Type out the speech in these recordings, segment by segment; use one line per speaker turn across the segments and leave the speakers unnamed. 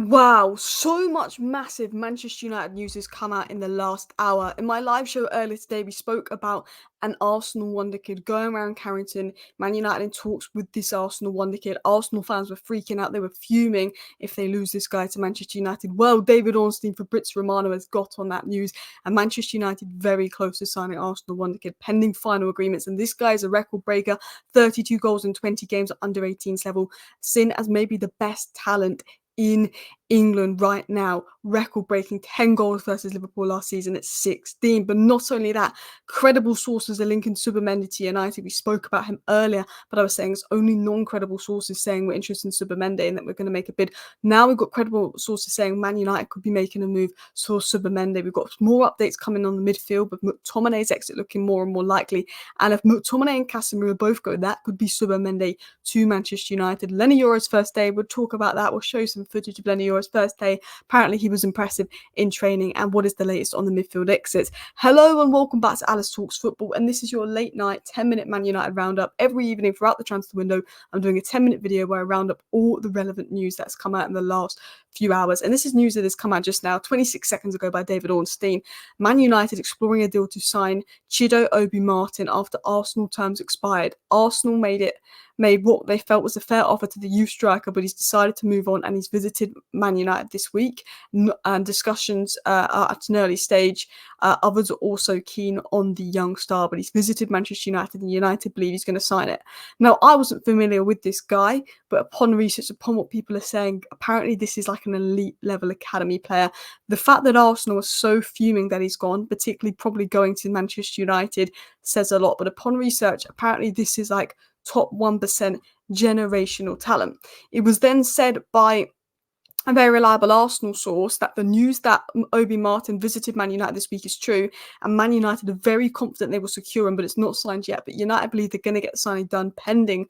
Wow, so much massive Manchester United news has come out in the last hour. In my live show earlier today, we spoke about an Arsenal wonderkid going around Carrington. Man United in talks with this Arsenal wonderkid. Arsenal fans were freaking out. They were fuming if they lose this guy to Manchester United. Well, David Ornstein for Fabrizio Romano has got on that news, and Manchester United very close to signing Arsenal wonderkid, pending final agreements. And this guy is a record breaker, 32 goals in 20 games at under 18s level, seen as maybe the best talent in England right now, record-breaking 10 goals versus Liverpool last season at 16. But not only that, credible sources are linking Zubimendi to United. We spoke about him earlier, but I was saying it's only non-credible sources saying we're interested in Zubimendi and that we're going to make a bid. Now we've got credible sources saying Man United could be making a move for Zubimendi. We've got more updates coming on the midfield, with McTominay's exit looking more and more likely. And if McTominay and Casemiro both go, that could be Zubimendi to Manchester United. Leny Yoro's first day, we'll talk about that. We'll show you some footage of Leny Yoro's first day. Apparently he was impressive in training. And what is the latest on the midfield exits? Hello and welcome back to Alice Talks Football, and this is your late night 10-minute Man United roundup. Every evening throughout the transfer window, I'm doing a 10-minute video where I round up all the relevant news that's come out in the last few hours. And this is news that has come out just now, 26 seconds ago, by David Ornstein. Man United exploring a deal to sign Chido Obi Martin after Arsenal terms expired. Arsenal made what they felt was a fair offer to the youth striker, but he's decided to move on and he's visited Man United this week. And discussions are at an early stage. Others are also keen on the young star, but he's visited Manchester United and United believe he's going to sign it. Now, I wasn't familiar with this guy, but upon research, upon what people are saying, apparently this is like an elite level academy player. The fact that Arsenal was so fuming that he's gone, particularly probably going to Manchester United, says a lot. But upon research, apparently this is like top 1% generational talent. It was then said by a very reliable Arsenal source that the news that Obi Martin visited Man United this week is true, and Man United are very confident they will secure him, but it's not signed yet. But United believe they're going to get the signing done pending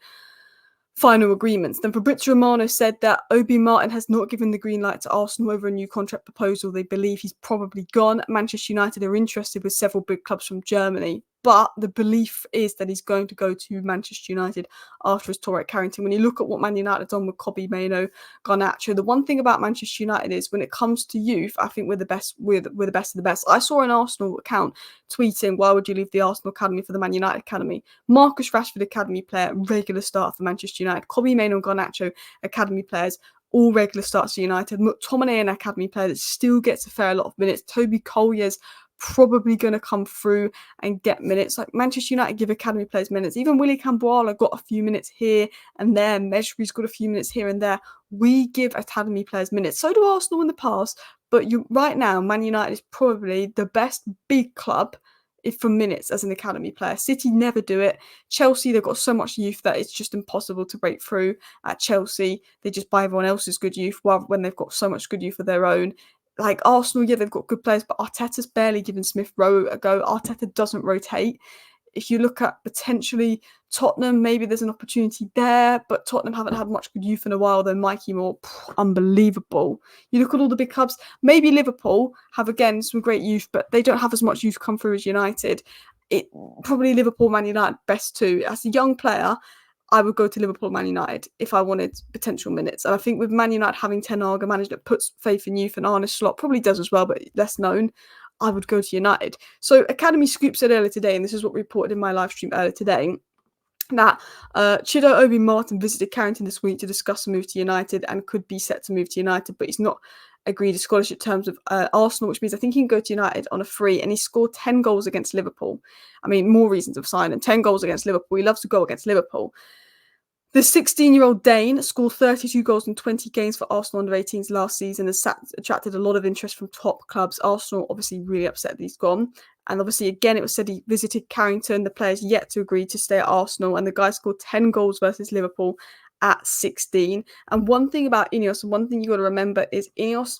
final agreements. Then Fabrizio Romano said that Obi Martin has not given the green light to Arsenal over a new contract proposal. They believe he's probably gone. Manchester United are interested with several big clubs from Germany, but the belief is that he's going to go to Manchester United after his tour at Carrington. When you look at what Man United have done with Kobe Mainoo, Garnacho, the one thing about Manchester United is when it comes to youth, I think we're the best. We're the best of the best. I saw an Arsenal account tweeting, "Why would you leave the Arsenal academy for the Man United academy?" Marcus Rashford, academy player, regular start for Manchester United. Kobe Mainoo and Garnacho, academy players, all regular starts for United. McTominay, an academy player that still gets a fair lot of minutes. Toby Collier's probably going to come through and get minutes. Like Manchester United give academy players minutes. Even Willy Camboala got a few minutes here and there. Mejbri's got a few minutes here and there. We give academy players minutes. So do Arsenal in the past. But right now, Man United is probably the best big club for minutes as an academy player. City never do it. Chelsea, they've got so much youth that it's just impossible to break through. At Chelsea, they just buy everyone else's good youth when they've got so much good youth of their own. Like Arsenal, yeah, they've got good players, but Arteta's barely given Smith Rowe a go. Arteta doesn't rotate. If you look at potentially Tottenham, maybe there's an opportunity there, but Tottenham haven't had much good youth in a while. Then Mikey Moore, unbelievable. You look at all the big clubs, maybe Liverpool have, again, some great youth, but they don't have as much youth come through as United. Probably Liverpool, Man United, best too. As a young player, I would go to Liverpool, Man United if I wanted potential minutes. And I think with Man United having Ten Hag, a manager that puts faith in youth, and Arne Slot probably does as well, but less known, I would go to United. So Academy Scoop said earlier today, and this is what we reported in my live stream earlier today, that Chido Obi Martin visited Carrington this week to discuss a move to United and could be set to move to United, but he's not agreed to scholarship terms with Arsenal, which means I think he can go to United on a free, and he scored 10 goals against Liverpool. I mean, more reasons of signing. 10 goals against Liverpool. He loves to go against Liverpool. The 16-year-old Dane scored 32 goals in 20 games for Arsenal under-18s last season and attracted a lot of interest from top clubs. Arsenal obviously really upset that he's gone. And obviously, again, it was said he visited Carrington. The player's yet to agree to stay at Arsenal. And the guy scored 10 goals versus Liverpool at 16. And one thing about Ineos, and one thing you got to remember is Ineos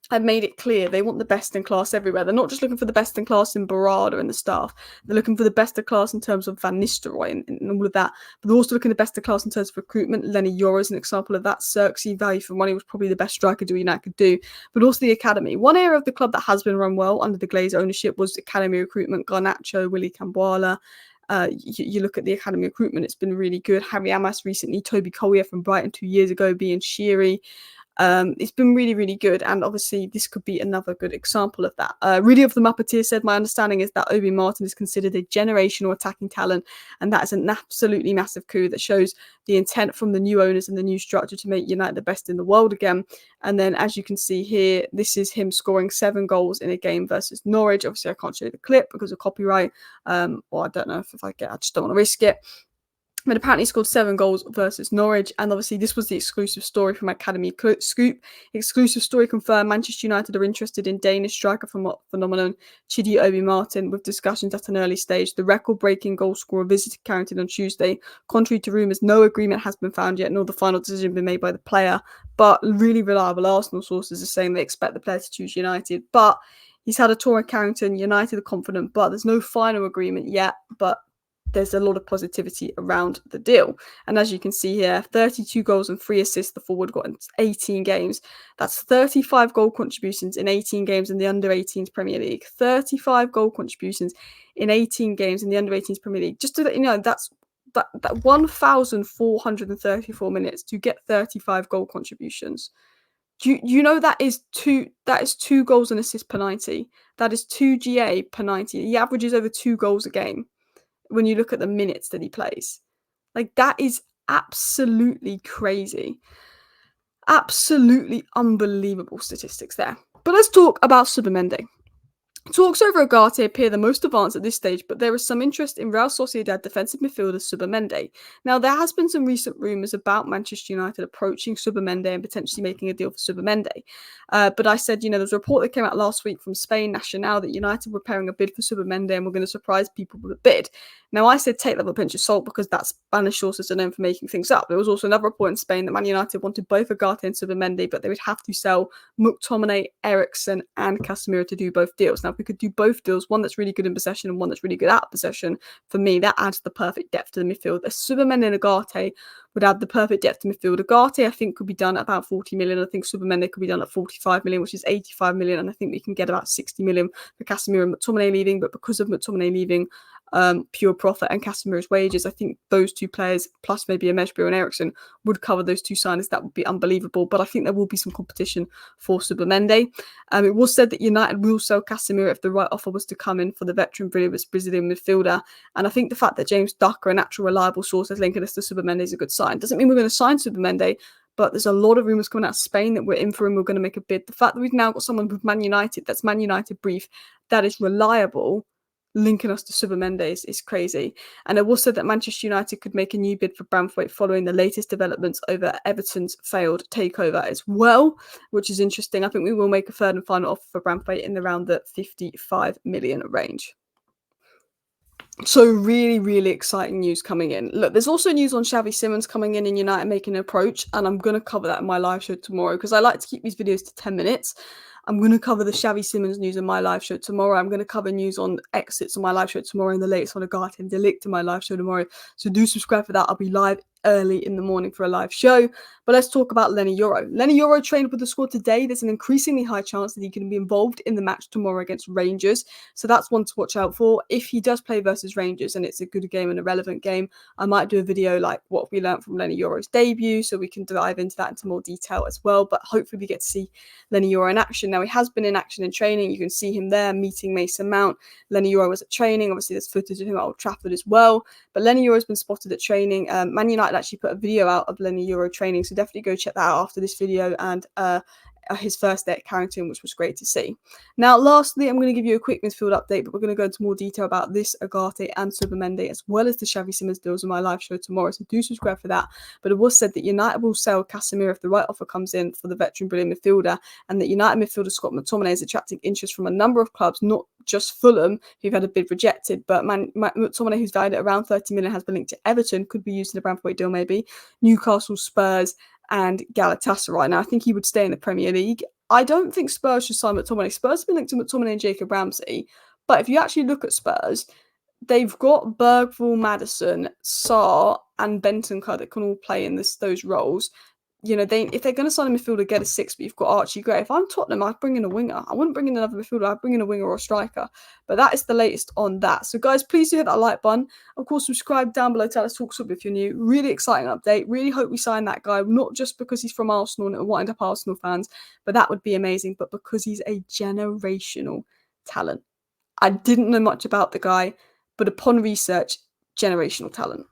have made it clear they want the best in class everywhere. They're not just looking for the best in class in Barada and the staff. They're looking for the best in class in terms of Van Nistelrooy and all of that. But they're also looking at the best in class in terms of recruitment. Leny Yoro is an example of that. Xerxes, value for money, was probably the best striker United could do. But also the academy. One area of the club that has been run well under the Glazer ownership was academy recruitment. Garnacho, Willy Camboala. You look at the academy recruitment, it's been really good. Harry Amas recently, Toby Collier from Brighton 2 years ago, being Sheary. It's been really, really good, and obviously this could be another good example of that. Really of the Muppeteer said, my understanding is that Obi Martin is considered a generational attacking talent, and that is an absolutely massive coup that shows the intent from the new owners and the new structure to make United the best in the world again. And then, as you can see here, this is him scoring 7 goals in a game versus Norwich. Obviously, I can't show you the clip because of copyright, or I don't know if I just don't want to risk it. But apparently he scored 7 goals versus Norwich, and obviously this was the exclusive story from Academy Scoop. Exclusive story confirmed Manchester United are interested in Danish striker phenomenon Chido Obi Martin, with discussions at an early stage. The record-breaking goal scorer visited Carrington on Tuesday. Contrary to rumours, no agreement has been found yet, nor the final decision been made by the player. But really reliable Arsenal sources are saying they expect the player to choose United. But he's had a tour at Carrington. United are confident, but there's no final agreement yet. But there's a lot of positivity around the deal. And as you can see here, 32 goals and 3 assists the forward got in 18 games. That's 35 goal contributions in 18 games in the under-18s Premier League. 35 goal contributions in 18 games in the under-18s Premier League. Just to let you know, that's 1,434 minutes to get 35 goal contributions. Do you know that is two goals and assists per 90. That is 2 GA per 90. He averages over 2 goals a game when you look at the minutes that he plays. Like, that is absolutely crazy. Absolutely unbelievable statistics there. But let's talk about Zubimendi. Talks over Ugarte appear the most advanced at this stage, but there is some interest in Real Sociedad defensive midfielder Zubimendi. Now, there has been some recent rumours about Manchester United approaching Zubimendi and potentially making a deal for Zubimendi. But I said, there's a report that came out last week from Spain Nacional that United were preparing a bid for Zubimendi and we're going to surprise people with a bid. Now, I said take that with a pinch of salt because that's Spanish sources are known for making things up. There was also another report in Spain that Man United wanted both Ugarte and Zubimendi, but they would have to sell McTominay, Eriksen, and Casemiro to do both deals. Now, if we could do both deals, one that's really good in possession and one that's really good at possession, for me, that adds the perfect depth to the midfield. A Zubimendi and Ugarte would add the perfect depth to midfield. Ugarte, I think, could be done at about 40 million. I think Zubimendi could be done at 45 million, which is 85 million. And I think we can get about 60 million for Casemiro and McTominay leaving. But because of McTominay leaving, pure profit and Casemiro's wages, I think those two players, plus maybe a Meshbro and Eriksen, would cover those two signings. That would be unbelievable. But I think there will be some competition for Zubimendi. It was said that United will sell Casemiro if the right offer was to come in for the veteran Brazilian midfielder. And I think the fact that James Ducker, an actual reliable source, is linking us to Zubimendi is a good sign. Doesn't mean we're going to sign Zubimendi, but there's a lot of rumours coming out of Spain that we're in for him, we're going to make a bid. The fact that we've now got someone with Man United, that's Man United brief, that is reliable, linking us to Zubimendi is crazy. And it was said that Manchester United could make a new bid for Braithwaite following the latest developments over Everton's failed takeover as well, which is interesting. I think we will make a third and final offer for Braithwaite in around the 55 million range. So really, really exciting news coming in. Look, there's also news on Xavi Simons coming in and United making an approach, and I'm going to cover that in my live show tomorrow because I like to keep these videos to 10 minutes. I'm going to cover the Xavi Simons news in my live show tomorrow. I'm going to cover news on exits on my live show tomorrow and the latest on Ugarte and De Ligt in my live show tomorrow. So do subscribe for that. I'll be live early in the morning for a live show. But let's talk about Leny Yoro. Leny Yoro trained with the squad today. There's an increasingly high chance that he can be involved in the match tomorrow against Rangers. So that's one to watch out for. If he does play versus Rangers and it's a good game and a relevant game, I might do a video like what we learned from Leny Yoro's debut, so we can dive into that into more detail as well. But hopefully we get to see Leny Yoro in action. Now, he has been in action in training. You can see him there meeting Mason Mount. Leny Yoro was at training. Obviously, there's footage of him at Old Trafford as well. But Leny Yoro's been spotted at training. Man United actually put a video out of Leny Yoro training, so definitely go check that out after this video, and his first day at Carrington, which was great to see. Now, lastly, I'm going to give you a quick midfield update, but we're going to go into more detail about this Ugarte and Zubimendi, as well as the Xavi Simons deals in my live show tomorrow, so do subscribe for that. But it was said that United will sell Casemiro if the right offer comes in for the veteran brilliant midfielder, and that United midfielder Scott McTominay is attracting interest from a number of clubs, not just Fulham, who've had a bid rejected, but McTominay, who's valued at around 30 million, has been linked to Everton, could be used in a Braithwaite deal maybe, Newcastle, Spurs, and Galatasaray. Now, I think he would stay in the Premier League. I don't think Spurs should sign McTominay. Spurs have been linked to McTominay and Jacob Ramsey, but if you actually look at Spurs, they've got Bergvall, Maddison, Sarr, and Bentancur that can all play in those roles. if they're going to sign a midfielder, get a six, but you've got Archie Gray. If I'm Tottenham, I'd bring in a winger. I wouldn't bring in another midfielder. I'd bring in a winger or a striker. But that is the latest on that. So, guys, please do hit that like button. Of course, subscribe down below to Let's Talk Sub if you're new. Really exciting update. Really hope we sign that guy, not just because he's from Arsenal and it'll wind up Arsenal fans, but that would be amazing, but because he's a generational talent. I didn't know much about the guy, but upon research, generational talent.